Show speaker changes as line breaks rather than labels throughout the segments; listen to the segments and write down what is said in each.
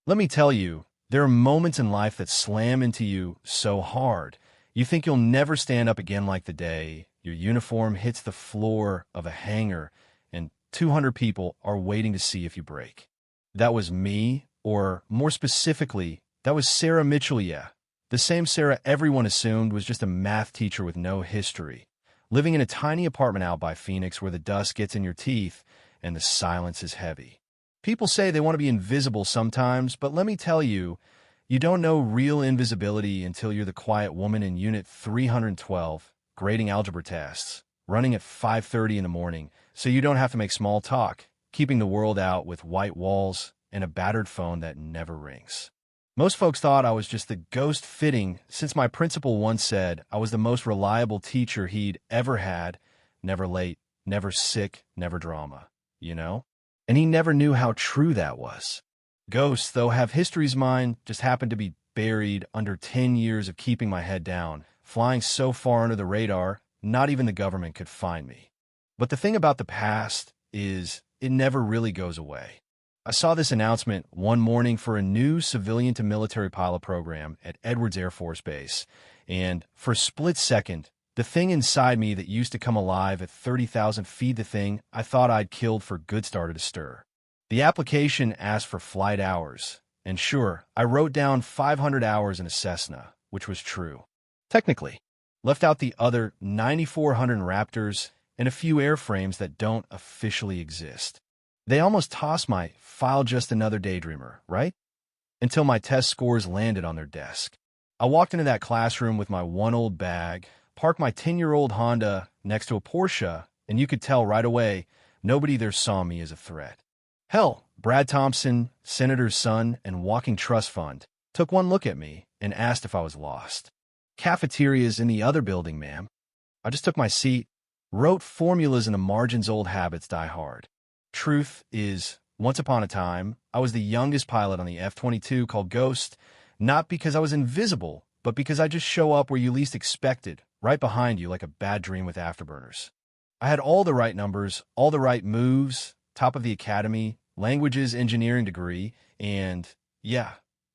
Let me tell you, there are moments in life that slam into you so hard, you think you'll never stand up again, like the day your uniform hits the floor of a hangar and 200 people are waiting to see if you break. That was me, or more specifically, that was Sarah Mitchell, yeah. The same Sarah everyone assumed was just a math teacher with no history, living in a tiny apartment out by Phoenix where the dust gets in your teeth and the silence is heavy. People say they want to be invisible sometimes, but let me tell you, you don't know real invisibility until you're the quiet woman in Unit 312, grading algebra tests, running at 5:30 in the morning, so you don't have to make small talk, keeping the world out with white walls and a battered phone that never rings. Most folks thought I was just the ghost fitting, since my principal once said I was the most reliable teacher he'd ever had, never late, never sick, never drama, you know? And he never knew how true that was. Ghosts, though, have histories. Mine just happened to be buried under 10 years of keeping my head down, flying so far under the radar, not even the government could find me. But the thing about the past is it never really goes away. I saw this announcement one morning for a new civilian-to-military pilot program at Edwards Air Force Base, and for a split second, the thing inside me that used to come alive at 30,000 feet, the thing I thought I'd killed for good, started to stir. The application asked for flight hours, and sure, I wrote down 500 hours in a Cessna, which was true. Technically, left out the other 9,400 Raptors and a few airframes that don't officially exist. They almost tossed my file, just another daydreamer, right? Until my test scores landed on their desk. I walked into that classroom with my one old bag, parked my 10-year-old Honda next to a Porsche, and you could tell right away nobody there saw me as a threat. Hell, Brad Thompson, Senator's son and walking trust fund, took one look at me and asked if I was lost. Cafeteria's in the other building, ma'am. I just took my seat, wrote formulas in the margins. Old habits die hard. Truth is, once upon a time, I was the youngest pilot on the F-22 called Ghost, not because I was invisible, but because I just show up where you least expected, right behind you like a bad dream with afterburners. I had all the right numbers, all the right moves, top of the academy, languages, engineering degree, and, yeah,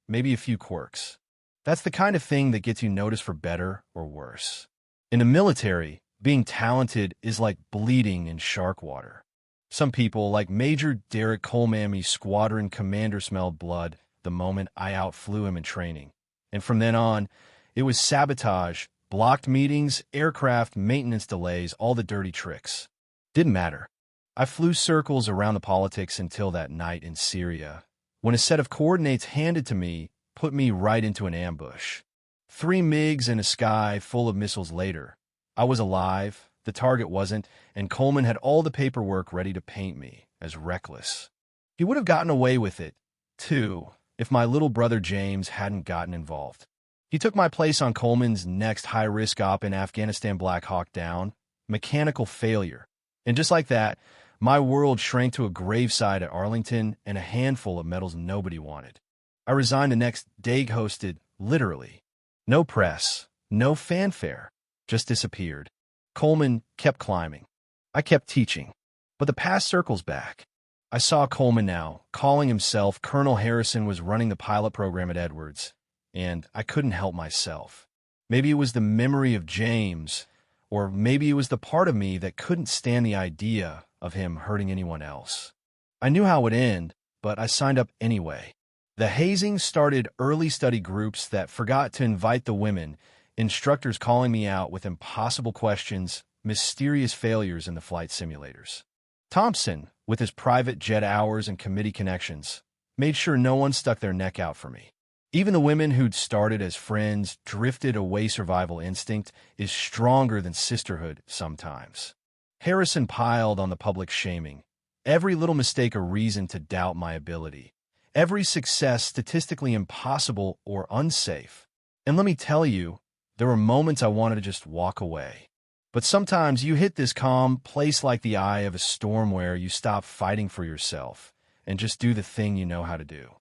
maybe a few quirks. That's the kind of thing that gets you noticed for better or worse. In the military, being talented is like bleeding in shark water. Some people, like Major Derek Colmamy's squadron commander, smelled blood the moment I outflew him in training. And from then on, it was sabotage, blocked meetings, aircraft maintenance delays, all the dirty tricks. Didn't matter. I flew circles around the politics until that night in Syria, when a set of coordinates handed to me put me right into an ambush. 3 MiGs in a sky full of missiles later, I was alive, the target wasn't, and Coleman had all the paperwork ready to paint me as reckless. He would have gotten away with it, too, if my little brother James hadn't gotten involved. He took my place on Coleman's next high-risk op in Afghanistan. Black Hawk Down, mechanical failure. And just like that, my world shrank to a graveside at Arlington and a handful of medals nobody wanted. I resigned the next day, hosted, literally. No press, no fanfare, just disappeared. Coleman kept climbing. I kept teaching. But the past circles back. I saw Coleman now, calling himself Colonel Harrison, was running the pilot program at Edwards. And I couldn't help myself. Maybe it was the memory of James, or maybe it was the part of me that couldn't stand the idea of him hurting anyone else. I knew how it would end, but I signed up anyway. The hazing started early study groups that forgot to invite the women, instructors calling me out with impossible questions, mysterious failures in the flight simulators. Thompson, with his private jet hours and committee connections, made sure no one stuck their neck out for me. Even the women who'd started as friends drifted away. Survival instinct is stronger than sisterhood sometimes. Harrison piled on the public shaming. Every little mistake a reason to doubt my ability. Every success statistically impossible or unsafe. And let me tell you, there were moments I wanted to just walk away. But sometimes you hit this calm place like the eye of a storm where you stop fighting for yourself and just do the thing you know how to do.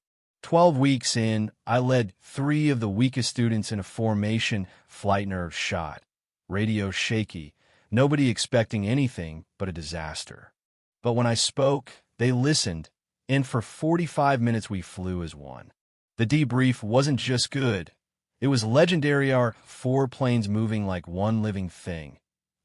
12 weeks in, I led 3 of the weakest students in a formation, flight nerves shot, radio shaky, nobody expecting anything but a disaster. But when I spoke, they listened, and for 45 minutes we flew as one. The debrief wasn't just good. It was legendary. Our 4 planes moving like one living thing,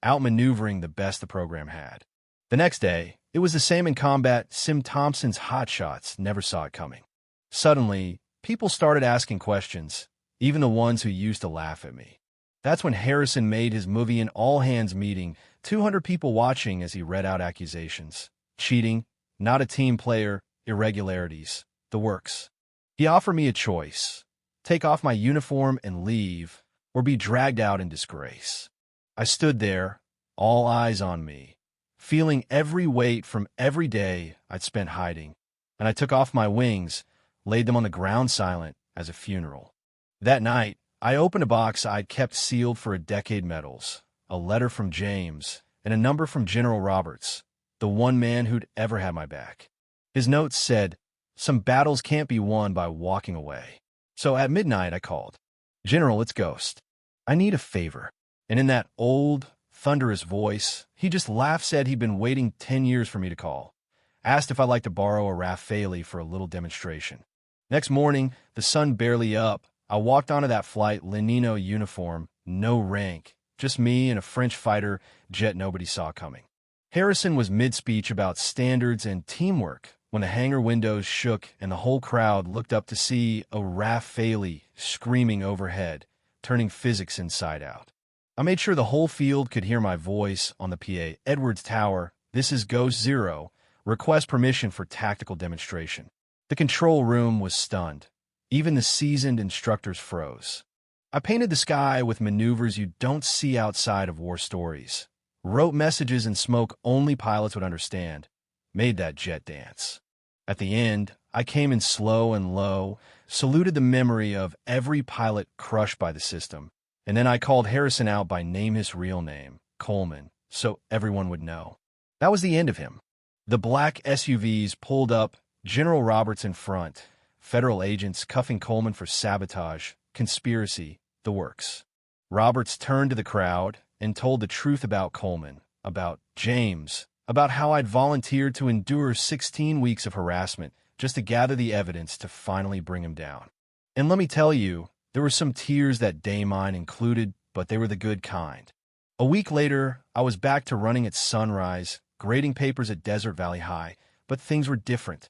outmaneuvering the best the program had. The next day, it was the same in combat. Sim Thompson's hotshots never saw it coming. Suddenly, people started asking questions, even the ones who used to laugh at me. That's when Harrison made his movie an all-hands meeting, 200 people watching as he read out accusations. Cheating, not a team player, irregularities, the works. He offered me a choice: take off my uniform and leave, or be dragged out in disgrace. I stood there, all eyes on me, feeling every weight from every day I'd spent hiding, and I took off my wings, laid them on the ground silent as a funeral. That night, I opened a box I'd kept sealed for a decade: medals, a letter from James, and a number from General Roberts, the one man who'd ever had my back. His notes said, "Some battles can't be won by walking away." So at midnight I called. "General, it's Ghost. I need a favor." And in that old, thunderous voice, he just laughed, said he'd been waiting 10 years for me to call. Asked if I'd like to borrow a Rafale for a little demonstration. Next morning, the sun barely up, I walked onto that flight, Lenino uniform, no rank, just me and a French fighter jet nobody saw coming. Harrison was mid-speech about standards and teamwork when the hangar windows shook and the whole crowd looked up to see a Rafale screaming overhead, turning physics inside out. I made sure the whole field could hear my voice on the PA. "Edwards Tower, this is Ghost Zero. Request permission for tactical demonstration." The control room was stunned. Even the seasoned instructors froze. I painted the sky with maneuvers you don't see outside of war stories. Wrote messages in smoke only pilots would understand. Made that jet dance. At the end, I came in slow and low, saluted the memory of every pilot crushed by the system, and then I called Harrison out by name, his real name, Coleman, so everyone would know. That was the end of him. The black SUVs pulled up, General Roberts in front, federal agents cuffing Coleman for sabotage, conspiracy, the works. Roberts turned to the crowd and told the truth about Coleman, about James, about how I'd volunteered to endure 16 weeks of harassment just to gather the evidence to finally bring him down. And let me tell you, there were some tears that day, mine included, but they were the good kind. A week later, I was back to running at Sunrise, grading papers at Desert Valley High, but things were different.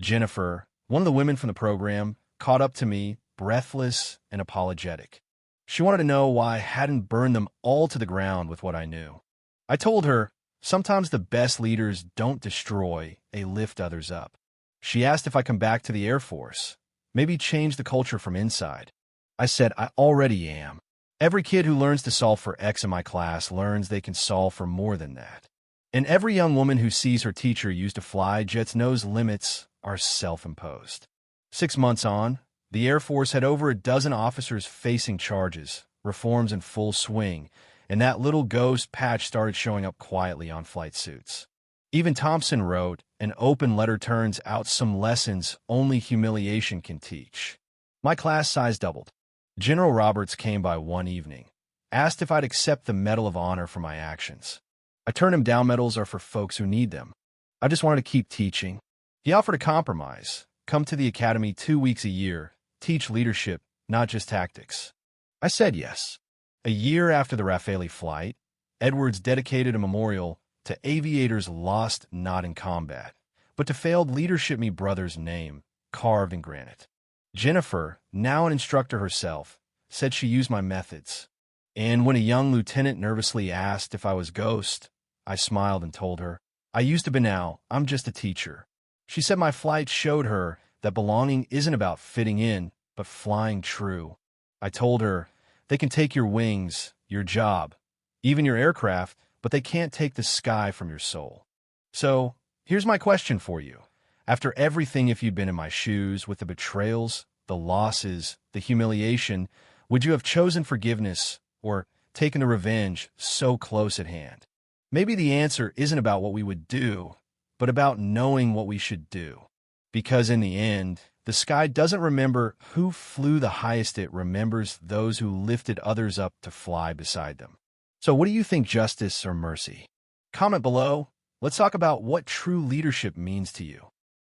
Jennifer, one of the women from the program, caught up to me, breathless and apologetic. She wanted to know why I hadn't burned them all to the ground with what I knew. I told her, sometimes the best leaders don't destroy, they lift others up. She asked if I come back to the Air Force, maybe change the culture from inside. I said, I already am. Every kid who learns to solve for X in my class learns they can solve for more than that. And every young woman who sees her teacher used to fly jets knows limits are self-imposed. 6 months on, the Air Force had over a dozen officers facing charges, reforms in full swing, and that little ghost patch started showing up quietly on flight suits. Even Thompson wrote, "An open letter turns out some lessons only humiliation can teach." My class size doubled. General Roberts came by one evening, asked if I'd accept the Medal of Honor for my actions. I turned him down. Medals are for folks who need them. I just wanted to keep teaching. He offered a compromise: come to the academy 2 weeks a year, teach leadership, not just tactics. I said yes. A year after the Rafale flight, Edwards dedicated a memorial to aviators lost not in combat, but to failed leadership. Me brother's name carved in granite. Jennifer, now an instructor herself, said she used my methods. And when a young lieutenant nervously asked if I was Ghost, I smiled and told her, I used to be, now I'm just a teacher. She said my flight showed her that belonging isn't about fitting in, but flying true. I told her, they can take your wings, your job, even your aircraft, but they can't take the sky from your soul. So, here's my question for you. After everything, if you'd been in my shoes, with the betrayals, the losses, the humiliation, would you have chosen forgiveness or taken the revenge so close at hand? Maybe the answer isn't about what we would do, but about knowing what we should do. Because in the end, the sky doesn't remember who flew the highest, it remembers those who lifted others up to fly beside them. So what do you think, justice or mercy? Comment below. Let's talk about what true leadership means to you.